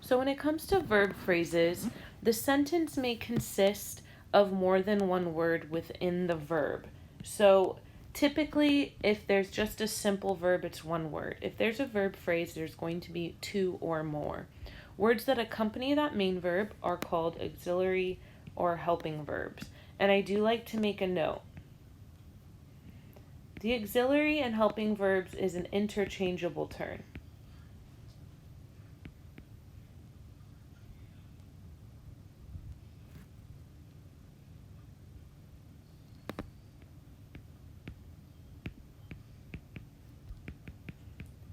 So when it comes to verb phrases, the sentence may consist of more than one word within the verb. So typically, if there's just a simple verb, it's one word. If there's a verb phrase, there's going to be two or more. Words that accompany that main verb are called auxiliary or helping verbs. And I do like to make a note. The auxiliary and helping verbs is an interchangeable term.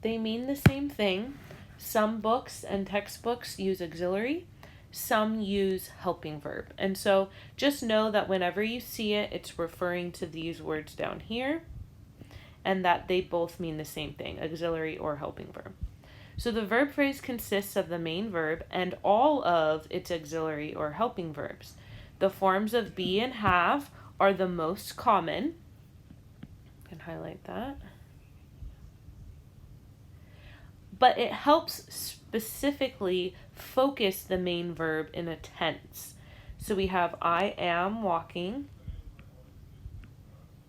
They mean the same thing. Some books and textbooks use auxiliary, some use helping verb. And so just know that whenever you see it, it's referring to these words down here, and that they both mean the same thing, auxiliary or helping verb. So the verb phrase consists of the main verb and all of its auxiliary or helping verbs. The forms of be and have are the most common. I can highlight that. But it helps specifically focus the main verb in a tense. So we have I am walking.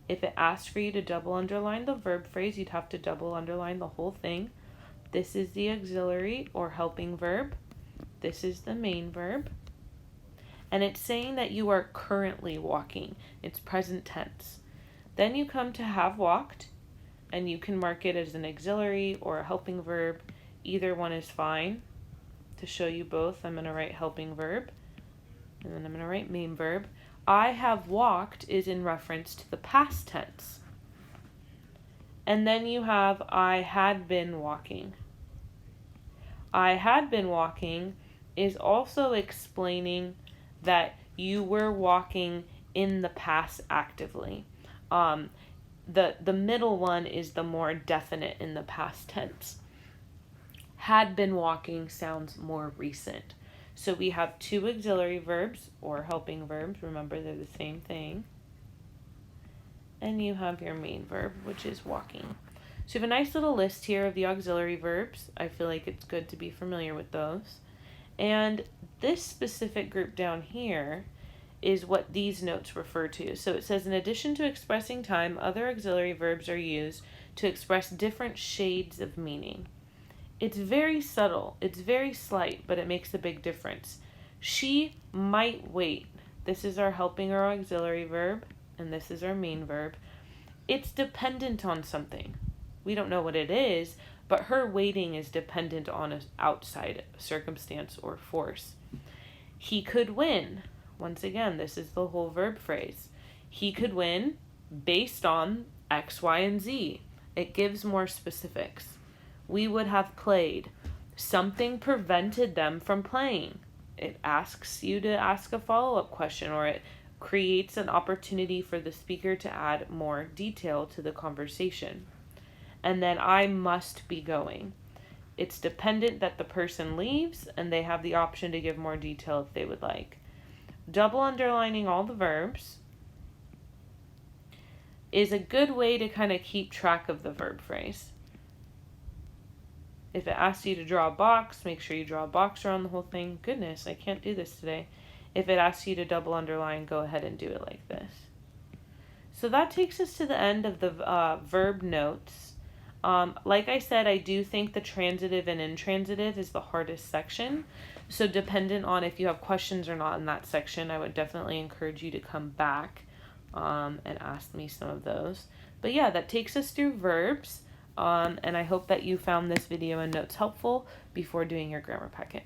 If it asks for you to double underline the verb phrase, you'd have to double underline the whole thing. This is the auxiliary or helping verb. This is the main verb. And it's saying that you are currently walking. It's present tense. Then you come to have walked, and you can mark it as an auxiliary or a helping verb. Either one is fine. To show you both, I'm going to write helping verb, and then I'm going to write main verb. I have walked is in reference to the past tense. And then you have I had been walking. I had been walking is also explaining that you were walking in the past actively. The middle one is the more definite in the past tense. Had been walking sounds more recent. So we have two auxiliary verbs or helping verbs. Remember, they're the same thing. And you have your main verb, which is walking. So you have a nice little list here of the auxiliary verbs. I feel like it's good to be familiar with those. And this specific group down here is what these notes refer to. So it says, in addition to expressing time, other auxiliary verbs are used to express different shades of meaning. It's very subtle, it's very slight, but it makes a big difference. She might wait. This is our helping or auxiliary verb, and this is our main verb. It's dependent on something. We don't know what it is, but her waiting is dependent on an outside circumstance or force. He could win. Once again, this is the whole verb phrase. He could win based on X, Y, and Z. It gives more specifics. We would have played. Something prevented them from playing. It asks you to ask a follow-up question, or it creates an opportunity for the speaker to add more detail to the conversation. And then I must be going. It's dependent that the person leaves, and they have the option to give more detail if they would like. Double underlining all the verbs is a good way to kind of keep track of the verb phrase. If it asks you to draw a box, make sure you draw a box around the whole thing. Goodness, I can't do this today. If it asks you to double underline, go ahead and do it like this. So that takes us to the end of the verb notes. Like I said, I do think the transitive and intransitive is the hardest section. So dependent on if you have questions or not in that section, I would definitely encourage you to come back and ask me some of those. But yeah, that takes us through verbs. And I hope that you found this video and notes helpful before doing your grammar packet.